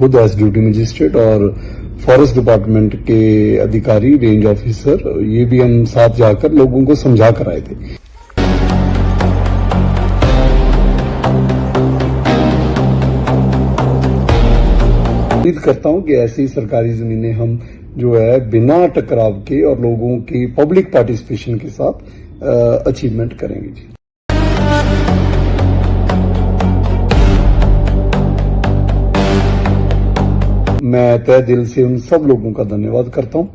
खुद S duty magistrate और forest department के अधिकारी, रेंज ऑफिसर, ये भी हम साथ जाकर लोगों को समझा कर आए थे। उम्मीद करता हूं कि ऐसी सरकारी जमीनें हम जो है बिना टकराव के और लोगों की पब्लिक पार्टिसिपेशन के साथ अचीवमेंट करेंगे जी। मैं तहे दिल से उन सब लोगों का धन्यवाद करता हूं।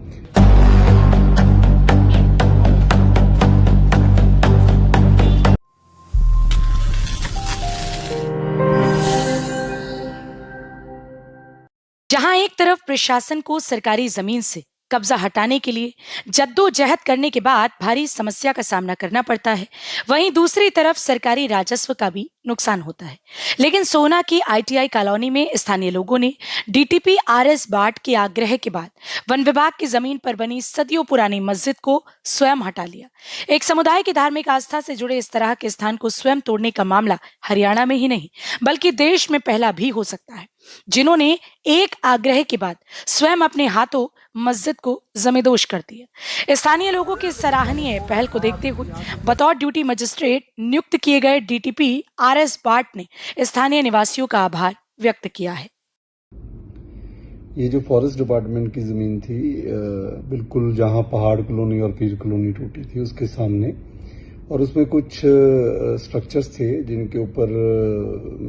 जहां एक तरफ प्रशासन को सरकारी जमीन से कब्जा हटाने के लिए जद्दोजहद करने के बाद भारी समस्या का सामना करना पड़ता है, वहीं दूसरी तरफ सरकारी राजस्व का भी नुकसान होता है। लेकिन सोहना की आईटीआई कॉलोनी में स्थानीय लोगों ने डीटीपी आरएस बार्ट के आग्रह के बाद वन विभाग की जमीन पर बनी सदियों पुरानी मस्जिद को स्वयं हटा लिया। एक समुदाय की धार्मिक आस्था से जुड़े इस तरह के स्थान को स्वयं तोड़ने का मामला हरियाणा में ही नहीं बल्कि देश में पहला भी हो सकता है, जिन्होंने एक आग्रह के बाद स्वयं अपने हाथों मस्जिद को जमींदोज कर दिया। स्थानीय लोगों की सराहनीय पहल को देखते हुए बतौर ड्यूटी मजिस्ट्रेट नियुक्त किए गए डीटीपी आरएस बार्ट ने स्थानीय निवासियों का आभार व्यक्त किया है। ये जो फॉरेस्ट डिपार्टमेंट की जमीन थी, बिल्कुल जहां पहाड़ कॉलोनी और पीर कॉलोनी टूटी थी उसके सामने, और उसमें कुछ स्ट्रक्चर्स थे जिनके ऊपर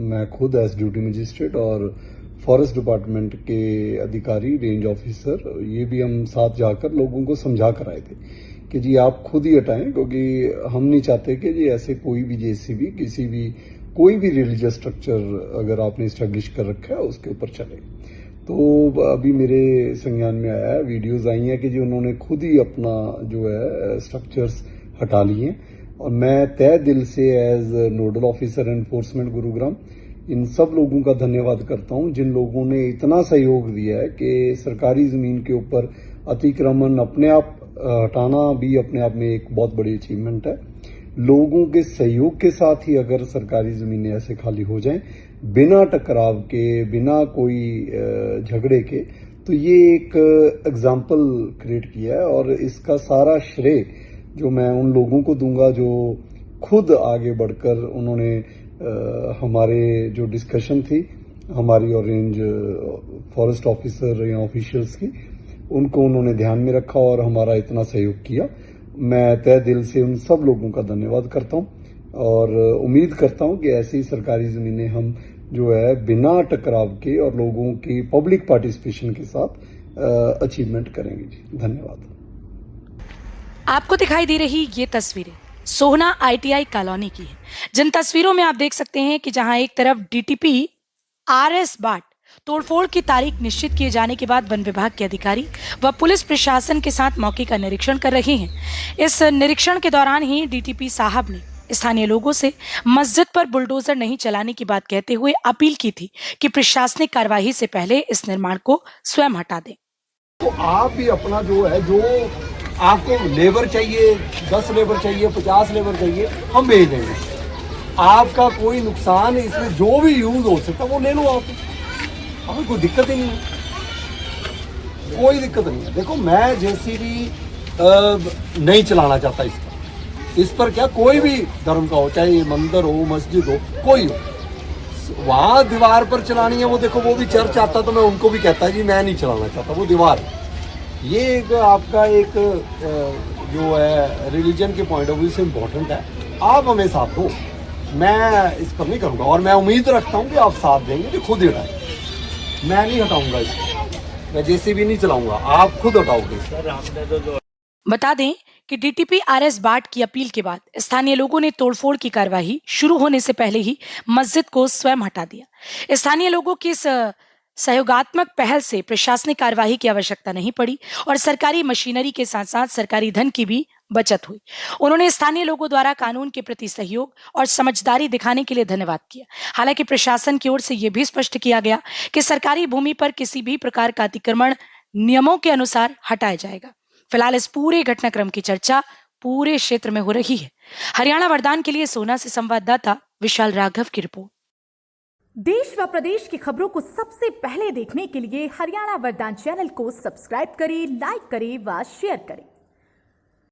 मैं खुद एज ड्यूटी मजिस्ट्रेट और फॉरेस्ट डिपार्टमेंट के अधिकारी, रेंज ऑफिसर, ये भी हम साथ जाकर लोगों को समझा कर आए थे कि जी आप खुद ही हटाएं, क्योंकि हम नहीं चाहते कि जी ऐसे कोई भी जेसीबी किसी भी कोई भी रिलीजियस स्ट्रक्चर अगर आपने इस्टेब्लिश कर रखा है उसके ऊपर चले। तो अभी मेरे संज्ञान में आया है, वीडियोज आई हैं कि जी उन्होंने खुद ही अपना जो है स्ट्रक्चर्स हटा लिए। और मैं तहे दिल से as nodal officer enforcement Gurugram इन सब लोगों का धन्यवाद करता हूं जिन लोगों ने इतना सहयोग दिया है कि सरकारी जमीन के ऊपर अतिक्रमण अपने आप हटाना भी अपने आप में एक बहुत बड़ी अचीवमेंट है। लोगों के सहयोग के साथ ही अगर सरकारी जमीनें ऐसे खाली हो जाएं बिना टकराव के, बिना कोई झगड़े के, तो ये एक एग्जाम्पल क्रिएट किया है। और इसका सारा श्रेय जो मैं उन लोगों को दूंगा जो खुद आगे बढ़कर उन्होंने हमारे जो डिस्कशन थी हमारी और रेंज फॉरेस्ट ऑफिसर या ऑफिशियल्स की, उनको उन्होंने ध्यान में रखा और हमारा इतना सहयोग किया। मैं तहे दिल से उन सब लोगों का धन्यवाद करता हूं और उम्मीद करता हूं कि ऐसी सरकारी जमीनें हम जो है बिना टकराव के और लोगों की पब्लिक पार्टिसिपेशन के साथ अचीवमेंट करेंगे जी। धन्यवाद। आपको दिखाई दे रही ये तस्वीरें सोहना आईटीआई कॉलोनी की है, जिन तस्वीरों में आप देख सकते हैं कि जहां एक तरफ डीटीपी आरएस बार्ट तोड़फोड़ की तारीख निश्चित किए जाने के बाद वन विभाग के अधिकारी व पुलिस प्रशासन के साथ मौके का निरीक्षण कर रहे हैं। इस निरीक्षण के दौरान ही डीटीपी साहब ने स्थानीय लोगों से मस्जिद पर बुलडोजर नहीं चलाने की बात कहते हुए अपील की थी कि प्रशासनिक कार्यवाही से पहले इस निर्माण को स्वयं हटा दें। तो आप भी अपना जो है, जो आपको लेबर चाहिए, 10 लेबर चाहिए, 50 लेबर चाहिए, हम भेज देंगे। आपका कोई नुकसान इसमें जो भी यूज हो सकता है वो ले लो आप, हमें कोई दिक्कत ही नहीं है, कोई दिक्कत नहीं है। देखो मैं जेसीबी नहीं चलाना चाहता इस पर क्या कोई भी धर्म का हो, चाहे मंदिर हो, मस्जिद हो, कोई हो, वहाँ दीवार पर चलानी है। वो देखो वो भी चर्च आता तो मैं उनको भी कहता जी मैं नहीं चलाना चाहता, वो दीवार है। ये एक आपका एक जो है रिलीजन के पॉइंट ऑफ व्यू से इम्पोर्टेंट है। आप हमें साथ दो, मैं इस पर नहीं करूँगा और मैं उम्मीद रखता हूँ कि आप साथ देंगे कि खुद हटाएं। मैं नहीं हटाऊंगा इसको, मैं जेसीबी नहीं चलाऊंगा, आप खुद हटाओगे। बता दें कि डीटीपी आरएस बार्ट की अपील के बाद स्थानीय लोगों ने तोड़फोड़ की कार्यवाही शुरू होने से पहले ही मस्जिद को स्वयं हटा दिया। स्थानीय लोगों की इस सहयोगात्मक पहल से प्रशासनिक कार्यवाही की आवश्यकता नहीं पड़ी और सरकारी मशीनरी के साथ साथ सरकारी धन की भी बचत हुई। उन्होंने स्थानीय लोगों द्वारा कानून के प्रति सहयोग और समझदारी दिखाने के लिए धन्यवाद किया। हालांकि प्रशासन की ओर से यह भी स्पष्ट किया गया कि सरकारी भूमि पर किसी भी प्रकार का अतिक्रमण नियमों के अनुसार हटाया जाएगा। फिलहाल इस पूरे घटनाक्रम की चर्चा पूरे क्षेत्र में हो रही है। हरियाणा वरदान के लिए सोहना से संवाददाता विशाल राघव की रिपोर्ट। देश व प्रदेश की खबरों को सबसे पहले देखने के लिए हरियाणा वरदान चैनल को सब्सक्राइब करें, लाइक करें व शेयर करें।